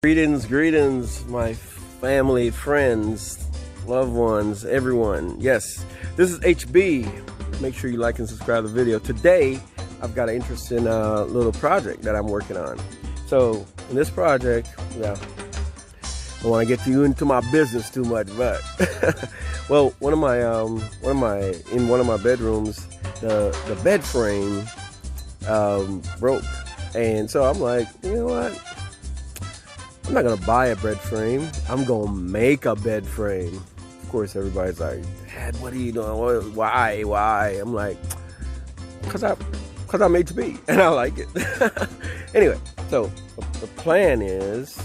Greetings, my family, friends, loved ones, everyone. Yes, this is HB. Make sure you like and subscribe to the video. Today, I've got an interesting little project that I'm working on. So, in this project, yeah, I don't want to get you into my business too much, but well, in one of my bedrooms, the bed frame broke, and so I'm like, you know what? I'm not gonna buy a bed frame. I'm gonna make a bed frame. Of course, everybody's like, Dad, what are you doing? Why? I'm like, cause I'm HB and I like it. Anyway, so the plan is,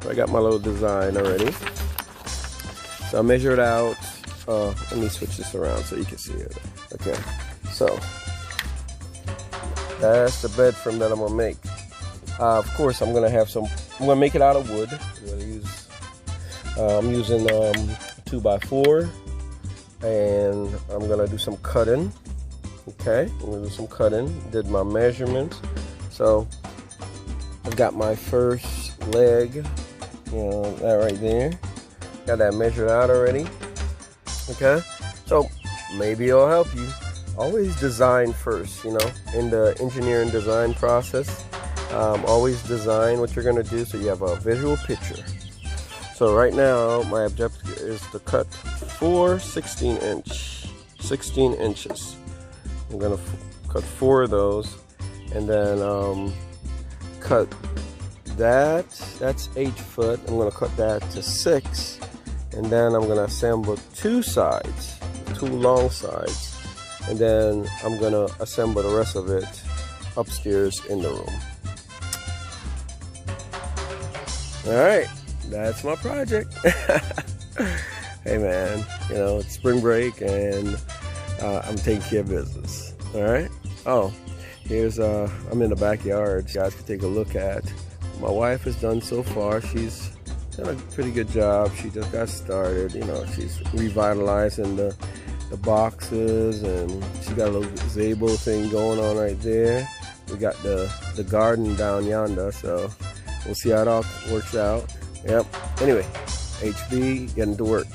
I got my little design already. So I measured out. Let me switch this around so you can see it. Okay, so that's the bed frame that I'm gonna make. Of course, I'm gonna make it out of wood. I'm using 2x4, and I'm gonna do some cutting. Okay, I'm gonna do some cutting. Did my measurements. So I've got my first leg, that right there. Got that measured out already. Okay, so maybe it'll help you. Always design first, in the engineering design process. Always design what you're going to do so you have a visual picture. So right now my objective is to cut 4 16 inches. I'm going to cut 4 of those, and then cut that's 8 foot. I'm going to cut that to 6, and then I'm going to assemble 2 long sides, and then I'm going to assemble the rest of it upstairs in the room. Alright, that's my project. Hey man, it's spring break and I'm taking care of business. Alright? Oh, here's I'm in the backyard. You guys can take a look at what my wife has done so far. She's done a pretty good job. She just got started. She's revitalizing the boxes, and she got a little gazebo thing going on right there. We got the garden down yonder, so we'll see how it all works out. Yep. Anyway, HB getting to work.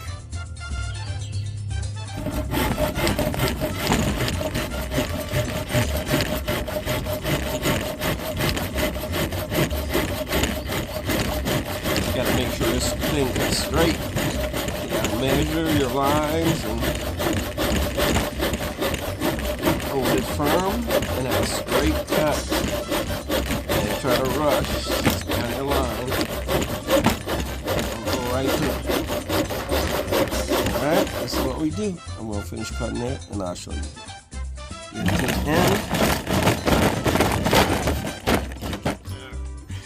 You gotta make sure this thing is straight. You gotta measure your lines and hold it firm and have a straight cut. And try to rush down your line. Go right through. Alright, this is what we do. I'm going to finish cutting it and I'll show you.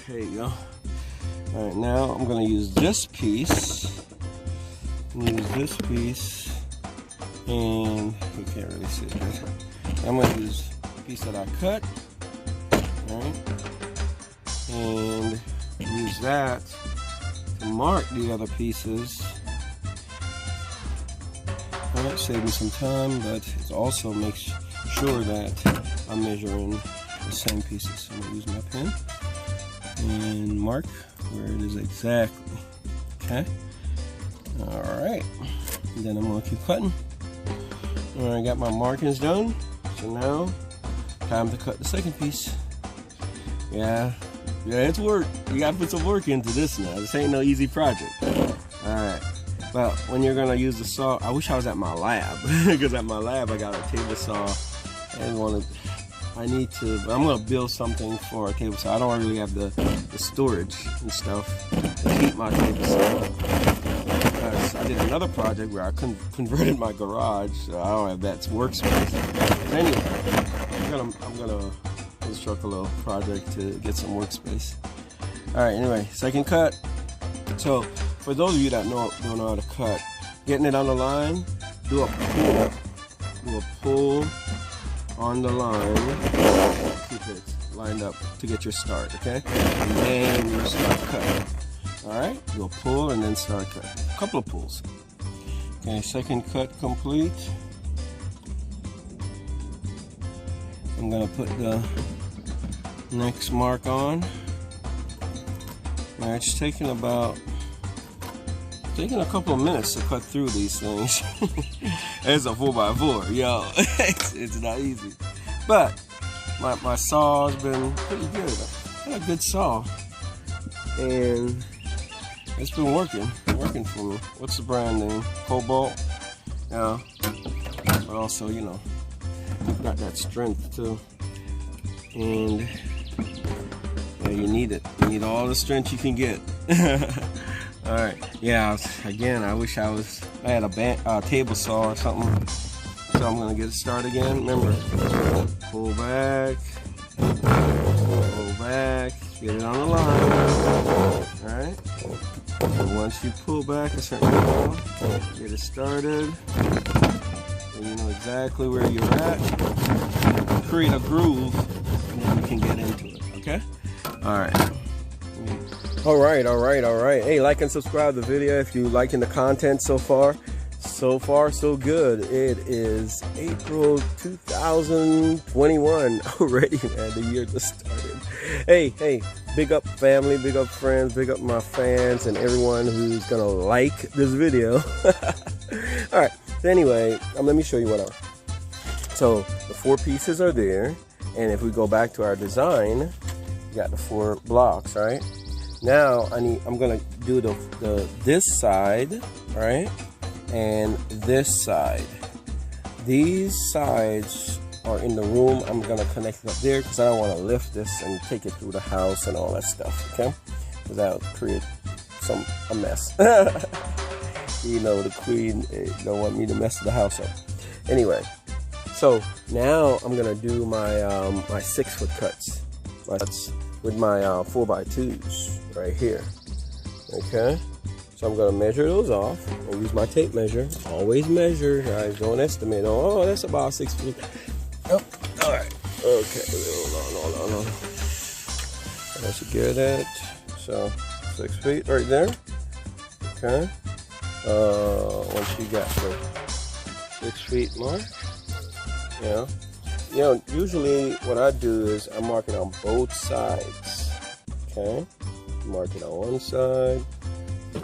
There you go. Alright, now I'm going to use this piece. And you can't really see it. I'm going to use the piece that I cut. Alright. And use that to mark the other pieces. Alright, save me some time, but it also makes sure that I'm measuring the same pieces. So I'm going to use my pen and mark where it is exactly. Okay? Alright. And then I'm going to keep cutting. Alright, I got my markings done. So now, time to cut the second piece. Yeah, it's work. You gotta put some work into this now. This ain't no easy project. Alright, but when you're gonna use the saw, I wish I was at my lab, because at my lab I got a table saw and I'm gonna build something for a table saw. I don't really have the storage and stuff to keep my table saw. Because I did another project where I converted my garage, so I don't have that workspace. But anyway, I'm gonna construct a little project to get some workspace. Alright, anyway, second cut. So for those of you that don't know how to cut, getting it on the line, do a pull on the line, keep it lined up to get your start, okay? And then you start cutting. Alright, do a pull and then start cutting. A couple of pulls. Okay, second cut complete. I'm gonna put the next mark on. Now it's taking a couple of minutes to cut through these things. It's a 4x4, yo. It's not easy. But my saw has been pretty good. I got a good saw. And it's been working for me. What's the brand name? Cobalt. Yeah. But also, you know, got that strength too. And yeah, you need it. You need all the strength you can get. All right. Yeah. Again, I wish I had a table saw or something. So I'm gonna get it started again. Remember, pull back, get it on the line. All right. And once you pull back a certain angle, get it started, and you know exactly where you're at. Create a groove, and then we can get into it. Okay. All right. All right. Hey, like and subscribe to the video if you're liking the content so far. So far, so good. It is April 2021 already, man. The year just started. Hey, big up family, big up friends, big up my fans, and everyone who's gonna like this video. All right. So anyway, let me show you what So the 4 pieces are there, and if we go back to our design, we got the 4 blocks, right? Now I'm gonna do this side, right? And this side. These sides are in the room. I'm gonna connect it up there because I don't want to lift this and take it through the house and all that stuff, okay? Because that'll create a mess. You know, the queen don't want me to mess the house up. Anyway, so now I'm gonna do my my 6-foot cuts. With my 4x2s right here, okay? So I'm gonna measure those off and use my tape measure. Always measure, guys. Don't estimate. Oh, that's about 6 feet. Oh, all right. Okay. Hold on. I should get it. So 6 feet right there. Okay. Once you got the 6 feet mark, yeah. You know, usually what I do is I mark it on both sides. Okay. Mark it on one side.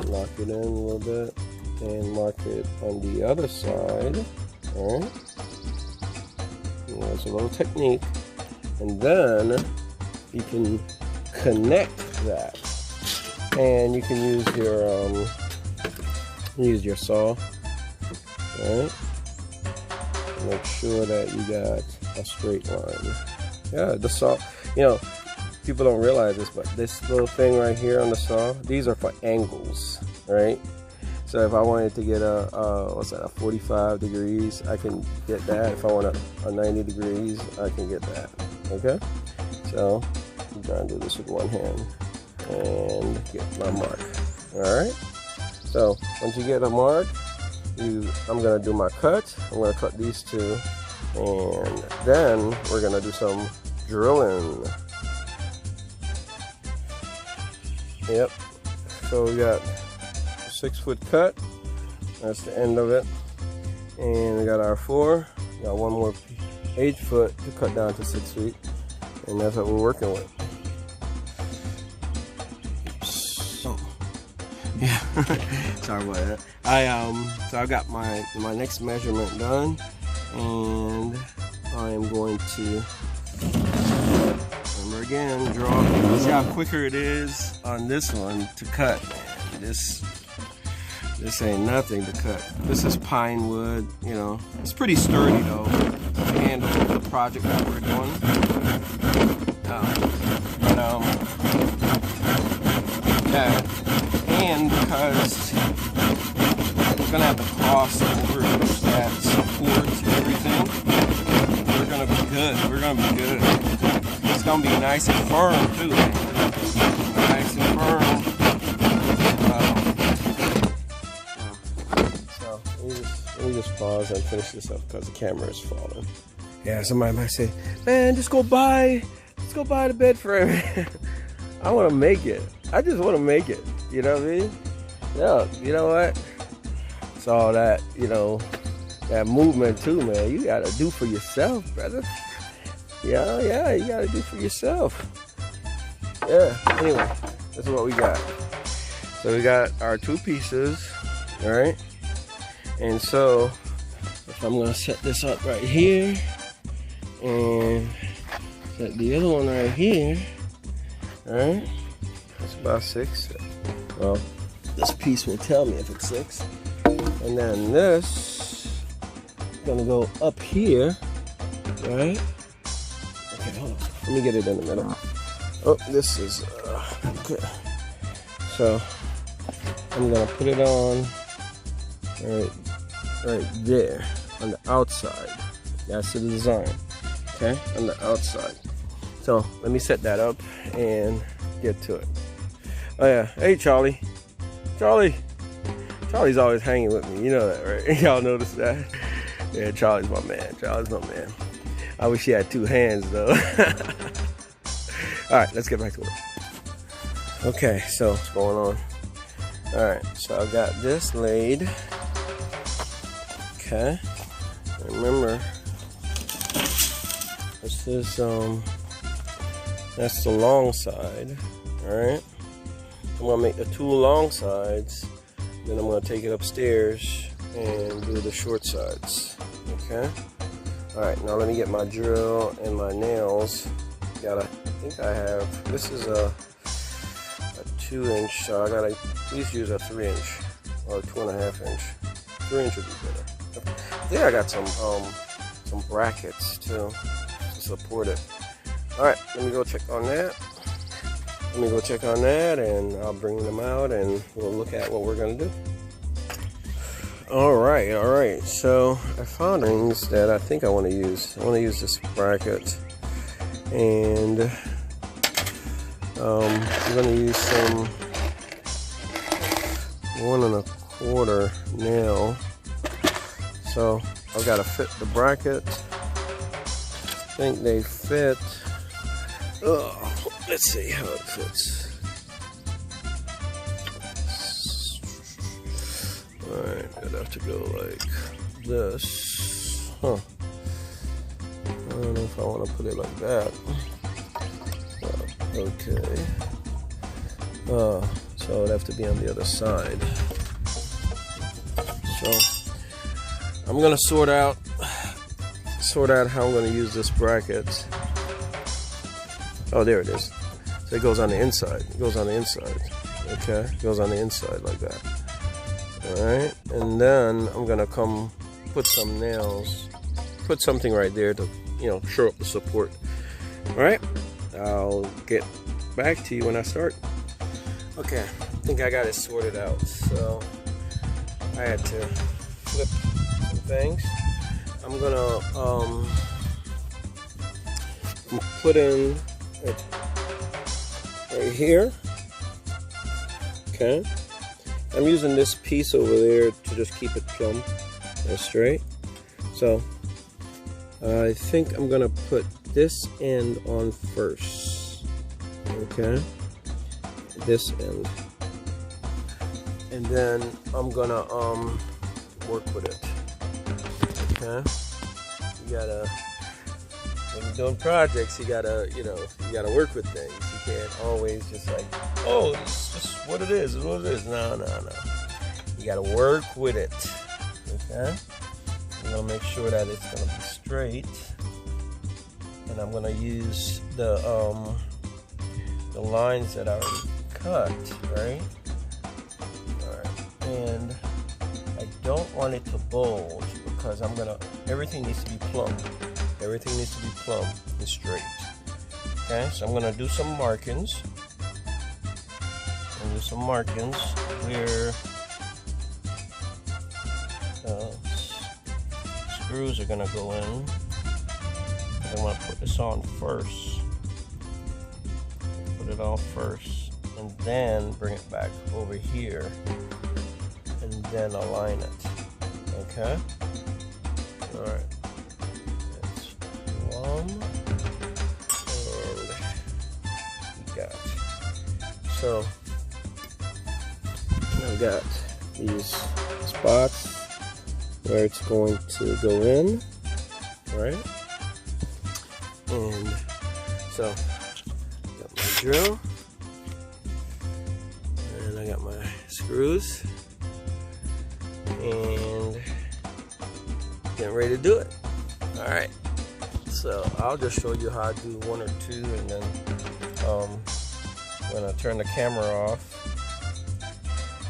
Lock it in a little bit and mark it on the other side. All right. There's a little technique, and then you can connect that, and you can use your saw. All right. Make sure that you got a straight line. Yeah, the saw. You know, people don't realize this, but this little thing right here on the saw, these are for angles, right? So if I wanted to get a 45 degrees, I can get that. If I want a 90 degrees, I can get that. Okay? So I'm trying to do this with one hand and get my mark. All right. So once you get a mark, I'm gonna do my cut. I'm gonna cut these 2, and then we're gonna do some drilling. Yep. So we got a 6-foot cut. That's the end of it. And we got our 4. Got one more 8-foot to cut down to 6 feet. And that's what we're working with. So yeah. Sorry about that. So I got my next measurement done, and I am going to again draw. See how quicker it is on this one to cut. Man, this ain't nothing to cut. This is pine wood, you know. It's pretty sturdy though to handle the project that we're doing. Yeah, and because we're gonna have the crossover that supports everything, we're gonna be good. It's gonna be nice and firm too. Nice and firm. So let me just pause and finish this up because the camera is falling. Yeah, somebody might say, "Man, just go buy the bed frame." I want to make it. I just want to make it. You know what I mean? Yeah. You know what? It's all that, you know, that movement too, man. You gotta do for yourself, brother. Yeah, you gotta do for yourself. Yeah, anyway, This is what we got. So we got our 2 pieces, all right? And so if I'm gonna set this up right here and set the other one right here, all right? That's about 6. Well, this piece will tell me if it's 6. And then this is gonna go up here, right? Okay, hold on. Let me get it in the middle. Oh, this is okay. So I'm gonna put it on right there on the outside. That's the design. Okay, on the outside. So let me set that up and get to it. Oh yeah, hey Charlie. Charlie's always hanging with me. You know that, right? Y'all notice that? Yeah, Charlie's my man. I wish he had 2 hands though. All right, let's get back to work. Okay, so what's going on? All right, so I've got this laid. Okay, remember this is that's the long side. All right, I'm gonna make the 2 long sides, then I'm gonna take it upstairs and do the short sides. Okay. All right, now let me get my drill and my nails. I think I have. This is a 2-inch, so I gotta please use a 3-inch or 2.5 inch. 3-inch would be better. I think I got some brackets too to support it. All right, let me go check on that. And I'll bring them out and we'll look at what we're gonna do. All right. So I found rings that I think I want to use. I want to use this bracket, and I'm going to use some 1 1/4 nail. So I've got to fit the bracket. I think they fit. Let's see how it fits. Alright, I'd have to go like this. I don't know if I want to put it like that. Okay. So it'd have to be on the other side. So I'm gonna sort out how I'm gonna use this bracket. Oh, there it is. So it goes on the inside. Okay, it goes on the inside like that. Alright, and then I'm gonna come put some nails, put something right there to, shore up the support. Alright, I'll get back to you when I start. Okay, I think I got it sorted out. So I had to flip some things. I'm gonna put in it right here. Okay. I'm using this piece over there to just keep it plumb and straight. So I think I'm gonna put this end on first. Okay, this end, and then I'm gonna work with it. Okay, you gotta, when you're doing projects, you gotta work with things. You can't always just like, oh, it's just what it is. It's what it is. No. You gotta work with it. Okay. I'm gonna make sure that it's gonna be straight, and I'm gonna use the lines that I already cut. Right. All right. And I don't want it to bulge because everything needs to be plumb. Everything needs to be plumb and straight. Okay, so I'm gonna do some markings. Where screws are gonna go in. I'm gonna put this on first. Put it on first, and then bring it back over here, and then align it. Okay. All right. That's one. So I've got these spots where it's going to go in, right? And so got my drill, screws and getting ready to do it. All right, so I'll just show you how I do one or two, and then I'm gonna turn the camera off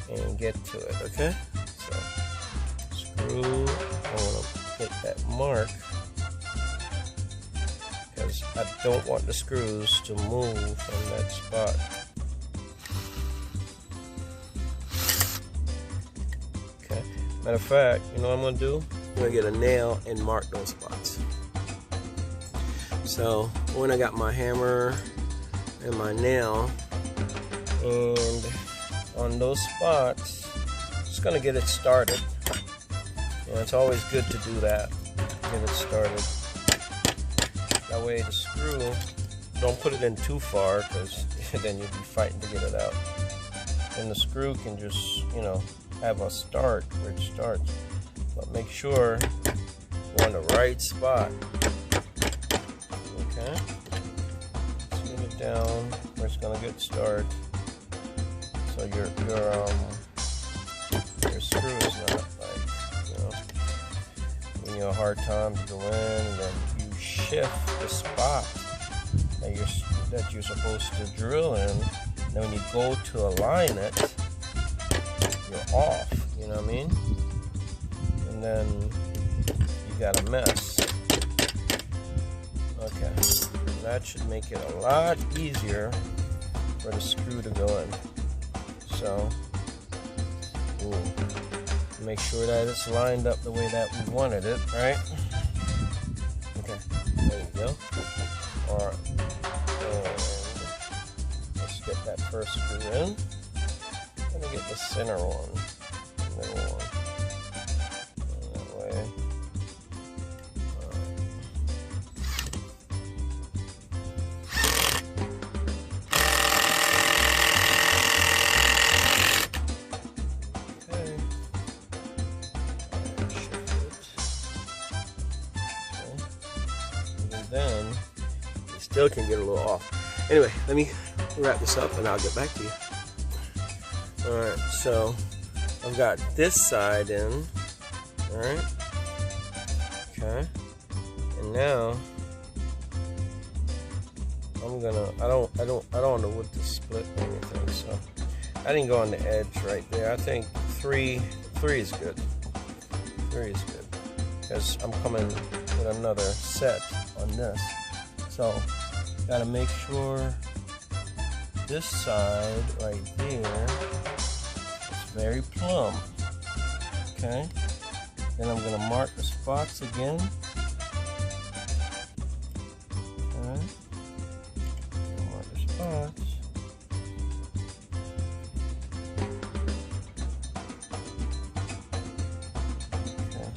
and get to it. Okay, so screw, I want to hit that mark because I don't want the screws to move from that spot. Okay, matter of fact, you know what I'm gonna do? I'm gonna get a nail and mark those spots. So when I got my hammer and my nail, and on those spots, just gonna get it started. And it's always good to do that, get it started. That way the screw, don't put it in too far, because then you'll be fighting to get it out. And the screw can just, you know, have a start where it starts. But make sure you're on the right spot. Okay, swing it down where it's gonna get started. So your screw is not like, you know, giving you a hard time to go in, and then you shift the spot that you're supposed to drill in. Then when you go to align it, you're off. You know what I mean? And then you got a mess. Okay, that should make it a lot easier for the screw to go in. So, make sure that it's lined up the way that we wanted it, right? Okay, there you go. Alright, and let's get that first screw in. Let me get the center one, the middle one. That way. Then it still can get a little off. Anyway, let me wrap this up and I'll get back to you. Alright, so I've got this side in. Alright. Okay. And now I'm gonna I don't want the wood to split or anything, so I didn't go on the edge right there. I think three is good. 3 is good. Because I'm coming with another set on this, so gotta make sure this side right there is very plumb. Okay, then I'm gonna mark the spots again. Okay, mark the spots. Okay,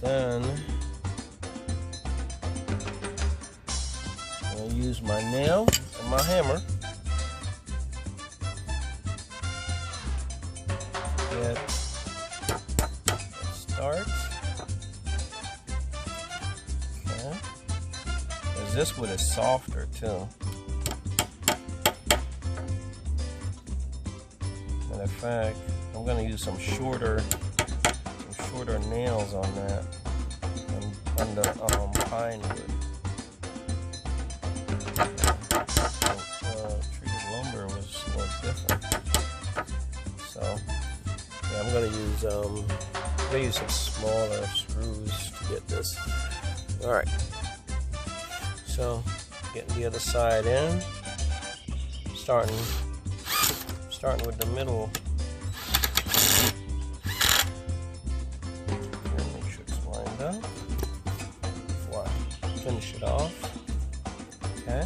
then use my nail and my hammer. Get start. Okay. Because this wood is softer too. Matter of fact, I'm going to use some shorter nails on that, on the pine wood. Treated lumber was a little different, so yeah, I'm gonna use some smaller screws to get this. All right, so getting the other side in, starting with the middle. Okay, make sure it's lined up before I finish it off. Okay,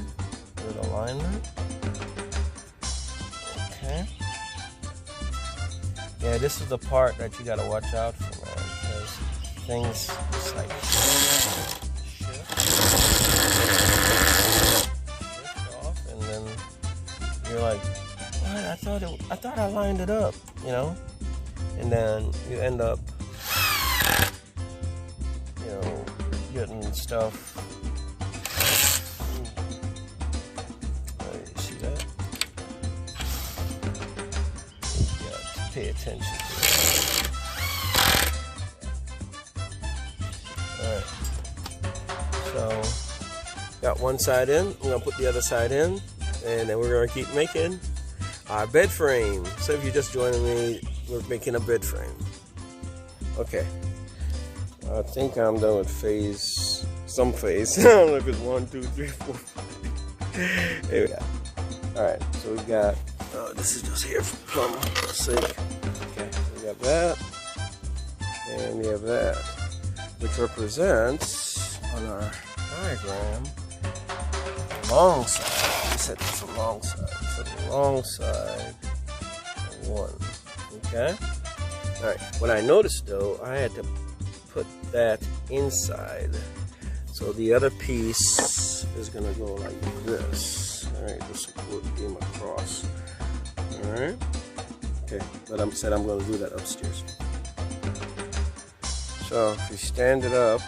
good alignment. Okay. Yeah, this is the part that you gotta watch out for, man, because things just like shift off, and then you're like, what? I thought I lined it up, you know? And then you end up, you know, getting stuff. See that? Yeah, pay attention to it. Alright. So, got one side in. I'm going to put the other side in. And then we're going to keep making our bed frame. So if you're just joining me, we're making a bed frame. Okay. I think I'm done with phase. Some phase. I don't know if it's 1, 2, 3, 4. There we go. Alright, so we got, this is just here for plumber's sake. Okay, so we got that. And we have that. Which represents, on our diagram, long side. We set this a long side. So the long side, 1. Okay? Alright, what I noticed though, I had to put that inside. So the other piece is gonna go like this. Alright, the support beam across. Alright. Okay, but I'm gonna do that upstairs. So if you stand it up,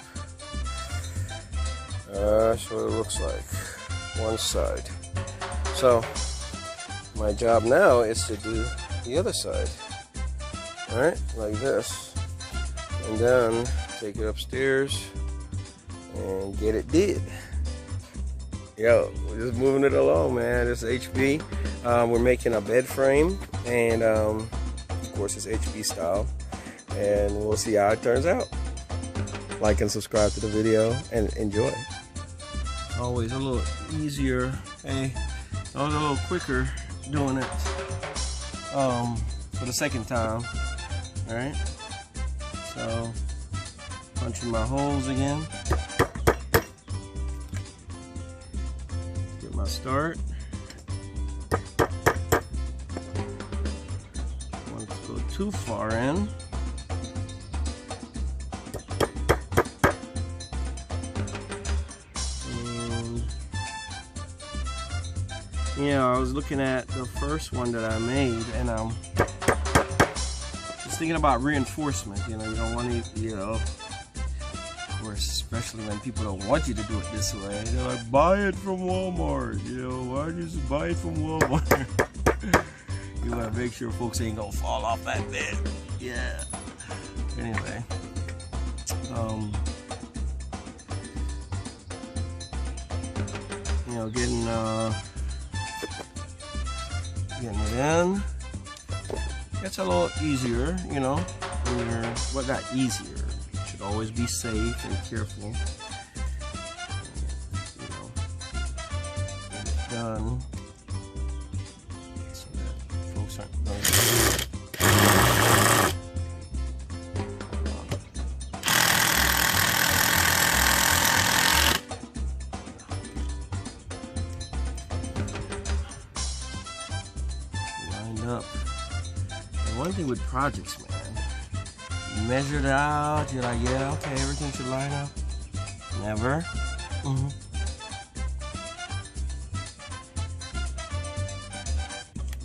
that's what it looks like. One side. So my job now is to do the other side. Alright, like this. And then take it upstairs and get it did. Yo, we're just moving it along, man. This is HB. We're making a bed frame, and of course it's HB style, and we'll see how it turns out. Like and subscribe to the video and enjoy. Always a little easier. Hey, I was a little quicker doing it for the second time. All right, so punching my holes again. Get my start. Don't want to go too far in. Yeah, I was looking at the first one that I made, and just thinking about reinforcement. You know, you don't want to, you know, of course, especially when people don't want you to do it this way. They're like, buy it from Walmart. You know, why don't you just buy it from Walmart? You want to make sure folks ain't gonna fall off that bed. Yeah. Anyway, you know, getting it in. It's a little easier, you know, when you're, well, not easier. You should always be safe and careful. You know, get it done so that folks aren't going to. Up. And one thing with projects, man, you measure it out, you're like, yeah, okay, everything should line up. Never.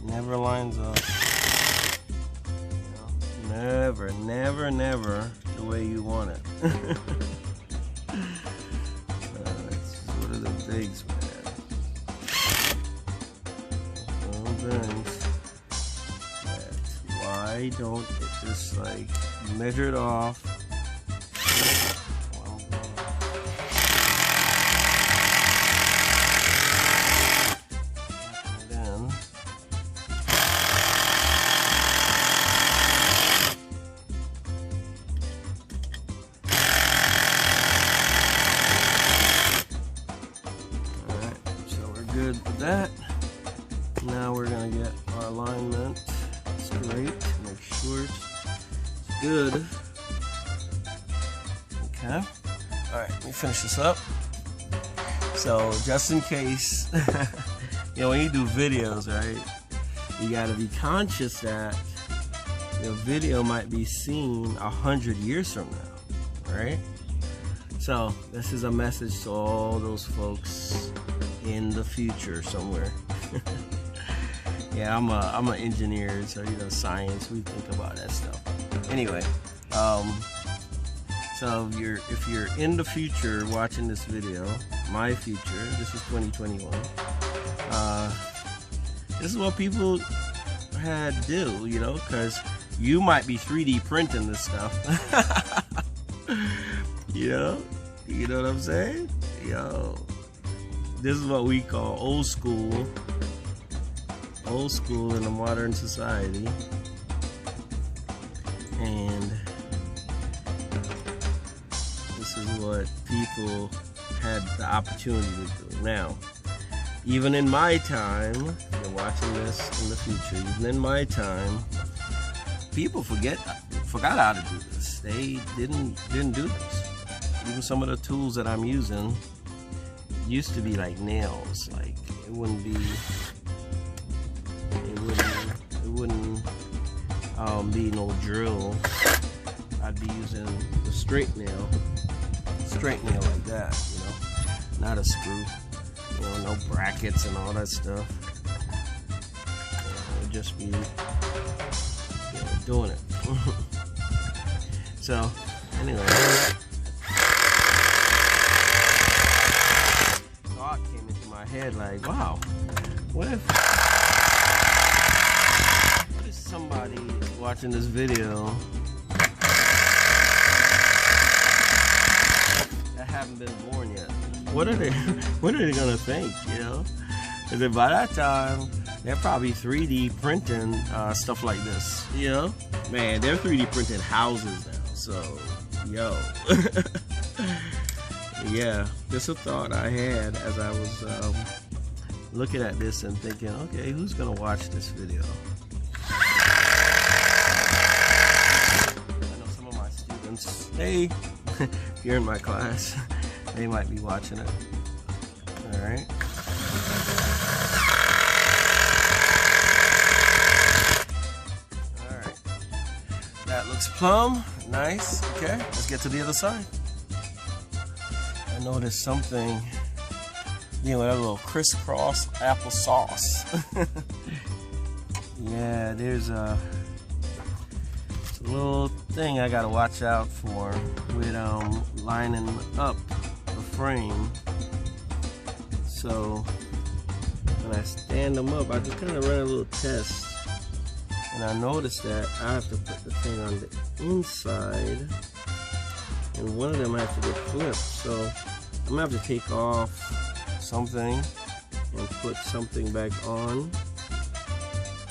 Never lines up. You know, never the way you want it. That's one of the things, man. Some things. Why don't it just like measure it off? And then alright, so we're good with that. Now we're gonna get our alignment straight. Make sure it's good. Okay. Alright, let me finish this up. So, just in case, you know, when you do videos, right, you gotta be conscious that your video might be seen 100 years from now, right? So, this is a message to all those folks in the future somewhere. Yeah, I'm an engineer, so you know, science, we think about that stuff. Anyway, so if you're in the future watching this video, my future, this is 2021. This is what people ahead do, you know, because you might be 3D printing this stuff. You know what I'm saying? Yo, this is what we call old school in a modern society. And this is what people had the opportunity to do. Now, even in my time, you're watching this in the future, even in my time, people forgot how to do this. They didn't do this. Even some of the tools that I'm using used to be like nails. Like it wouldn't be no drill. I'd be using the straight nail like that, you know, not a screw, you know, no brackets and all that stuff. It would just be, you know, doing it. So anyway, thought came into my head like, wow, what if somebody watching this video that haven't been born yet? What are they gonna think, you know? Because by that time they're probably 3D printing stuff like this, you know? Man, they're 3D printing houses now, so yo. Yeah, just a thought I had as I was looking at this and thinking, okay, who's gonna watch this video? Hey, if you're in my class, they might be watching it. Alright. Alright. That looks plumb. Nice. Okay, let's get to the other side. I noticed something, you know, that little crisscross applesauce. Yeah, there's a little thing I gotta watch out for with lining up the frame. So when I stand them up, I just kind of ran a little test, and I noticed that I have to put the thing on the inside, and one of them has to get flipped. So I'm gonna have to take off something and put something back on.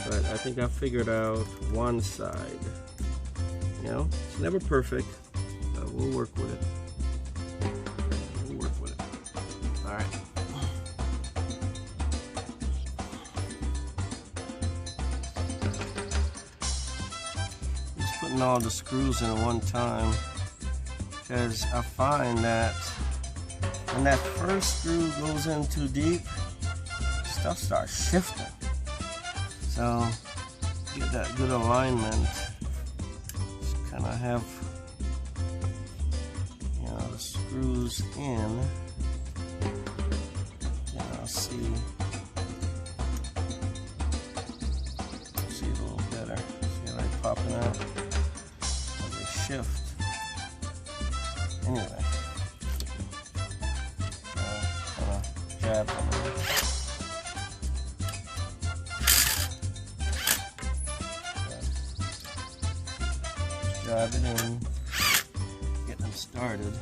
But I think I figured out one side. You know, it's never perfect, but we'll work with it. All right. Just putting all the screws in at one time, because I find that when that first screw goes in too deep, stuff starts shifting. So get that good alignment. And I have, you know, the screws in. You know, see a little better. See how they popping out as they shift. Anyway, kind of jab them in. Drive it in, get them started.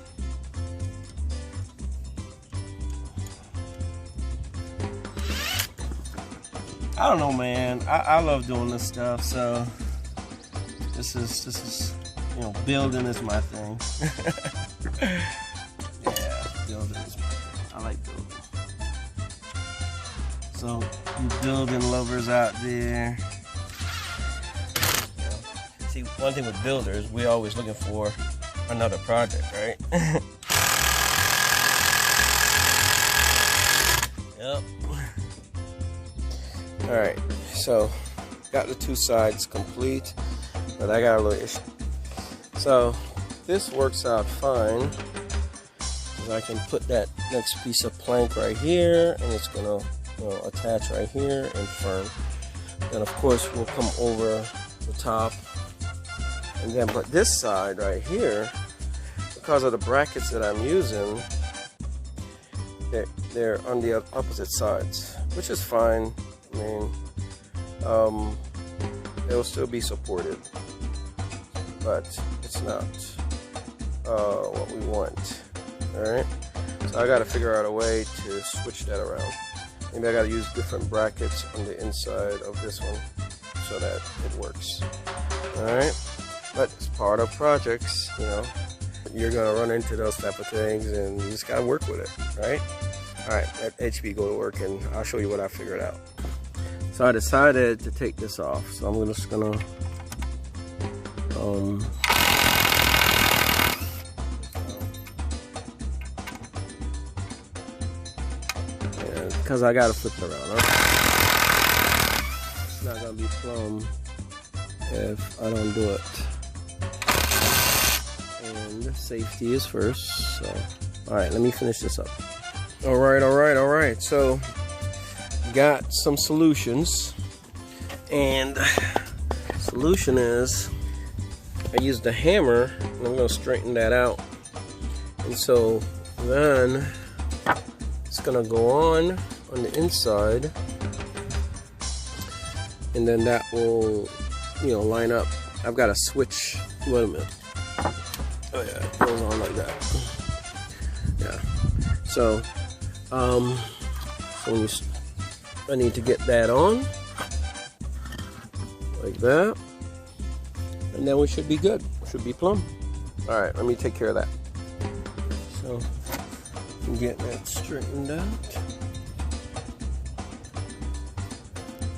I don't know, man. I love doing this stuff. So this is you know, building is my thing. Yeah, building is my thing. I like building. So you building lovers out there. See, one thing with builders, we're always looking for another project, right? Yep. Alright, so got the two sides complete, but I got a little issue. So this works out fine, because I can put that next piece of plank right here, and it's gonna, you know, attach right here and firm. Then of course we'll come over the top. And then, but this side right here, because of the brackets that I'm using, they're on the opposite sides, which is fine. I mean, it'll still be supported, but it's not what we want. Alright, so I gotta figure out a way to switch that around. Maybe I gotta use different brackets on the inside of this one so that it works. Alright, but it's part of projects, you know. You're gonna run into those type of things and you just gotta work with it, right? Alright, let HB go to work and I'll show you what I figured out. So I decided to take this off, so I'm just gonna because I gotta flip it around, huh? It's not gonna be plumb if I don't do it. And safety is first, so alright, let me finish this up. Alright, so got some solutions, and solution is I used a hammer and I'm gonna straighten that out, and so then it's gonna go on the inside, and then that will, you know, line up. I've got to switch. Wait a minute. Oh yeah, it goes on like that. Yeah. So, I need to get that on like that, and then we should be good. Should be plumb. All right, let me take care of that. So, get that straightened out.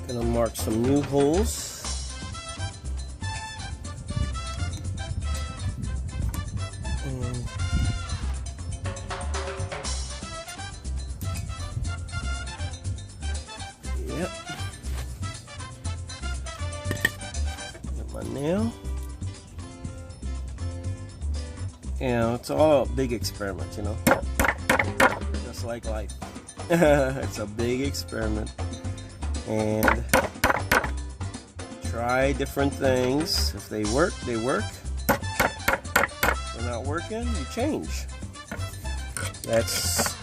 Gonna mark some new holes. Yep. Get my nail. You know, it's all a big experiment, you know. Just like life. It's a big experiment. And try different things. If they work, they work. If they're not working, you change. That's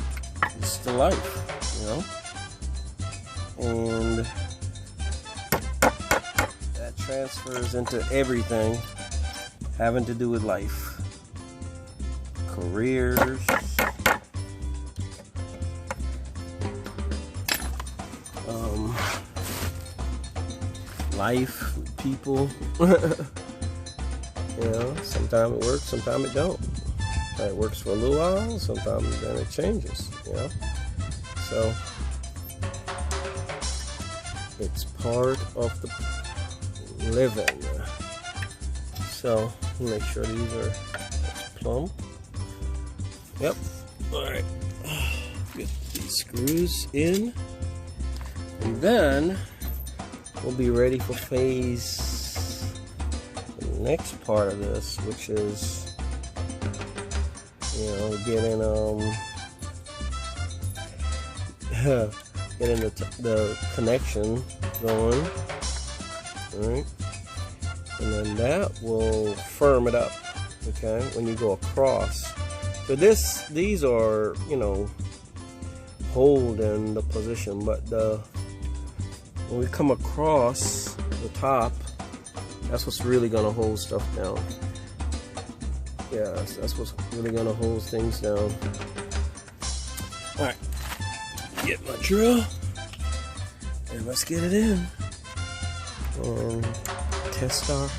just the life, you know. And that transfers into everything having to do with life. Careers. Life, people. You know, sometimes it works, sometimes it don't. It works for a little while, sometimes then it changes, you know. So it's part of the living. So make sure these are plumb. Yep. Alright. Get these screws in. And then we'll be ready for phase, the next part of this, which is, you know, getting the connection going. Alright, and then that will firm it up, okay, when you go across. So these are, you know, holding the position, but when we come across the top, that's what's really gonna hold stuff down. Yeah, that's what's really gonna hold things down. Alright, get my drill and let's get it in. Test our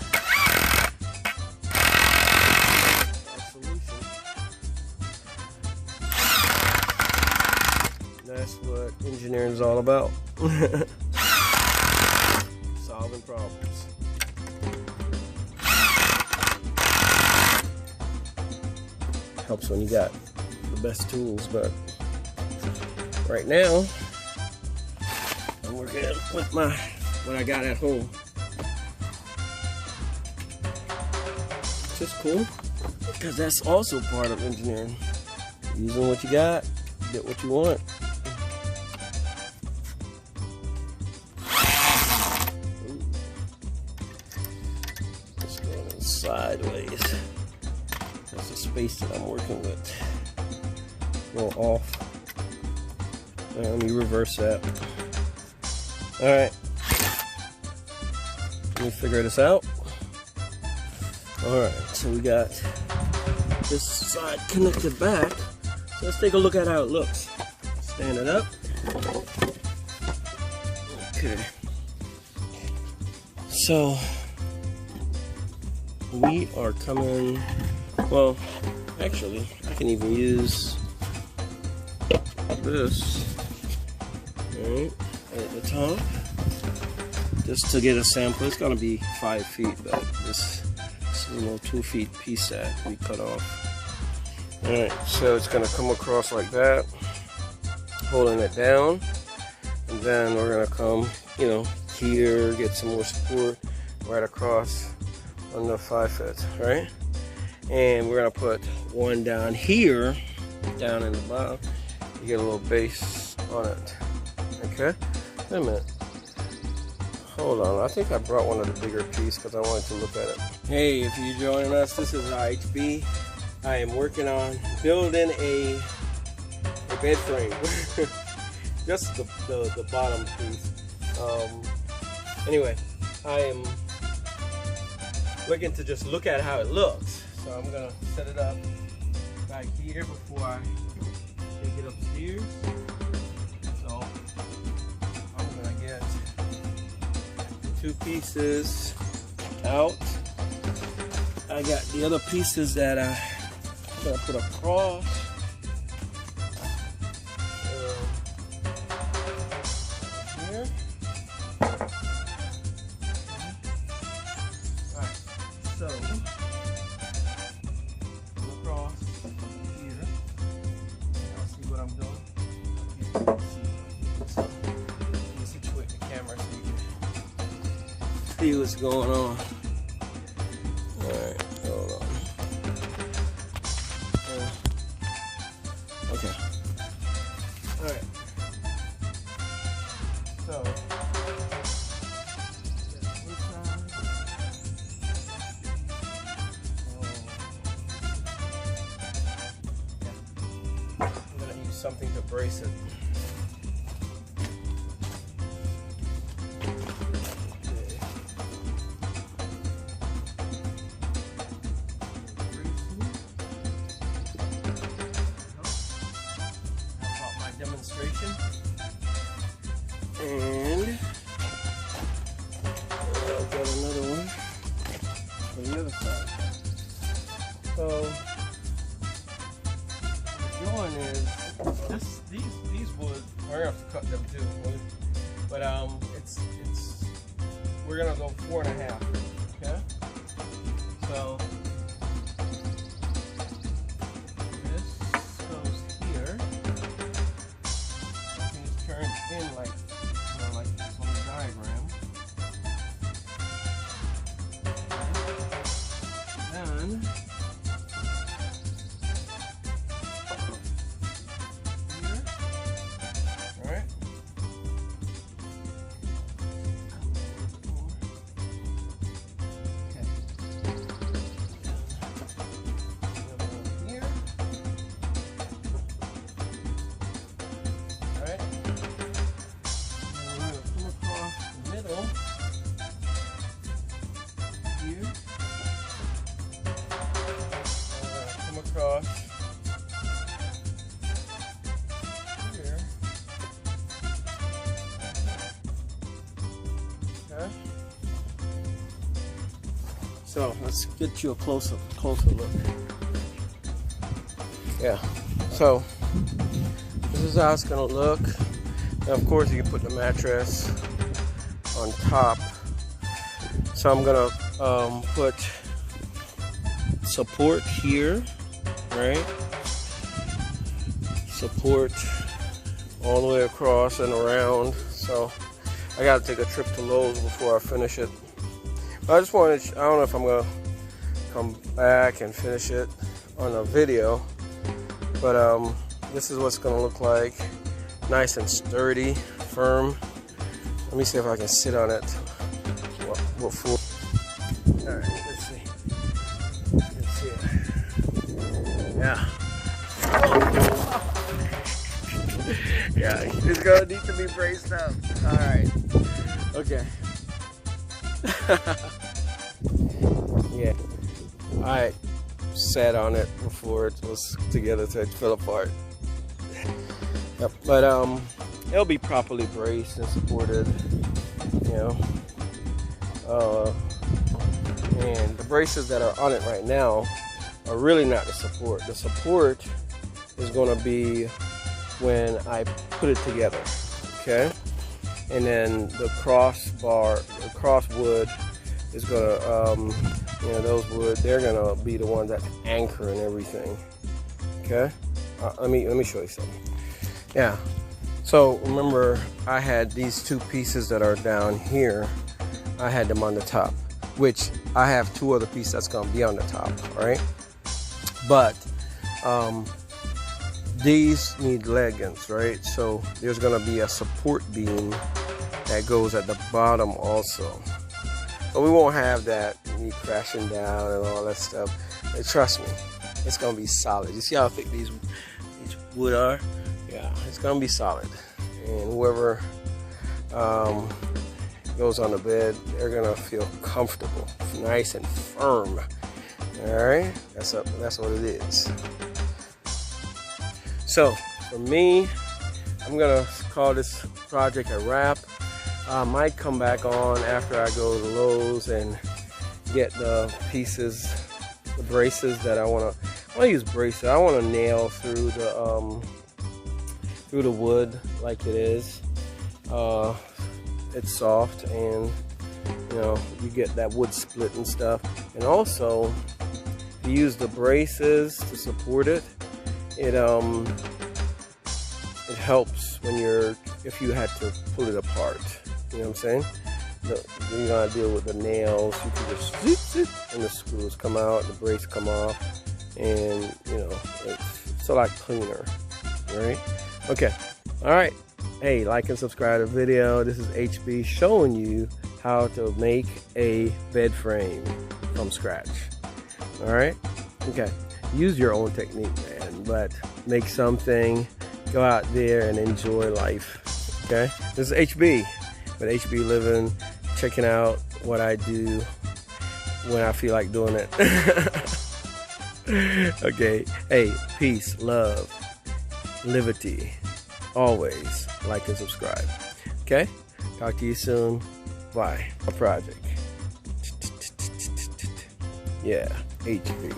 solution. That's what engineering is all about. Solving problems. Helps when you got the best tools, but right now I'm working with what I got at home. Which is cool, because that's also part of engineering. Using what you got, get what you want. Just going sideways. That's the space that I'm working with. Go off. Let me reverse that. Alright. me figure this out. Alright, so we got this side connected back. So let's take a look at how it looks. Stand it up. Okay. So we are coming, well, actually, I can even use this right at the top just to get a sample. It's gonna be 5 feet, but this 2 feet piece that we cut off. Alright, so it's gonna come across like that, holding it down, and then we're gonna come, here, get some more support right across on the 5 foot, right? And we're gonna put one down here, down in the bottom, to get a little base on it. Okay? Wait a minute. Hold on, I think I brought one of the bigger pieces because I wanted to look at it. Hey, if you're joining us, this is IHB. I am working on building a bed frame. Just the bottom piece. Anyway, I am looking to just look at how it looks. So I'm gonna set it up back here before I take it upstairs. So I'm gonna get 2 pieces out. I got the other pieces that I'm gonna put across. Here. Alright, so across here. I'll see what I'm doing. So let me situate the camera so you can see what's going on. Alright, hold on. Okay. Alright. So I'm gonna use something to brace it. Demonstration, and I'll get another one on the other side. So what we're doing is these wood. We're gonna have to cut them too, but we're gonna go 4.5. Okay, so this goes here. In like this on the diagram. Then here, all right. Okay. Here. All right. Middle here. Come across here. Okay. So let's get you a closer look. Yeah. So this is how it's gonna look. Now, of course, you can put the mattress on top. So I'm gonna put support here, right? Support all the way across and around. So I gotta take a trip to Lowe's before I finish it. But I just wanted, I don't know if I'm gonna come back and finish it on a video, but this is what's gonna look like. Nice and sturdy, firm. Let me see if I can sit on it. What full? All right, let's see. Let's see it. Yeah. Yeah, it's gonna need to be braced up. All right. Okay. Yeah, I sat on it before it was together, so it fell apart. Yep. But it'll be properly braced and supported, you know. And the braces that are on it right now are really not the support. The support is going to be when I put it together, okay? And then the crossbar, the crosswood is going to, you know, those wood, they're going to be the ones that anchor and everything, okay? Let me show you something. Yeah, so remember I had these two pieces that are down here. I had them on the top, which I have two other pieces that's going to be on the top, all right? But these need leggings, right? So there's going to be a support beam that goes at the bottom also. But we won't have that, me crashing down and all that stuff. And trust me, it's going to be solid. You see how thick these wood are? Yeah, it's going to be solid. And whoever goes on the bed, they're going to feel comfortable, nice and firm. All right, that's what it is. So for me, I'm gonna call this project a wrap. I might come back on after I go to Lowe's and get the pieces, the braces that I want to use braces. I want to nail through the wood like it is. It's soft, and you know, you get that wood split and stuff. And also, if you use the braces to support it, it helps when if you had to pull it apart. You know what I'm saying? You're gonna deal with the nails. You can just zip, and the screws come out, the brace come off, and you know, it's a lot cleaner, right? Okay, all right. Hey, like and subscribe to the video. This is HB showing you how to make a bed frame from scratch. All right? Okay. Use your own technique, man, but make something. Go out there and enjoy life. Okay? This is HB with HB Living, checking out what I do when I feel like doing it. Okay. Hey, peace, love, liberty. Always like and subscribe. Okay? Talk to you soon. Bye. A project. Yeah, HB.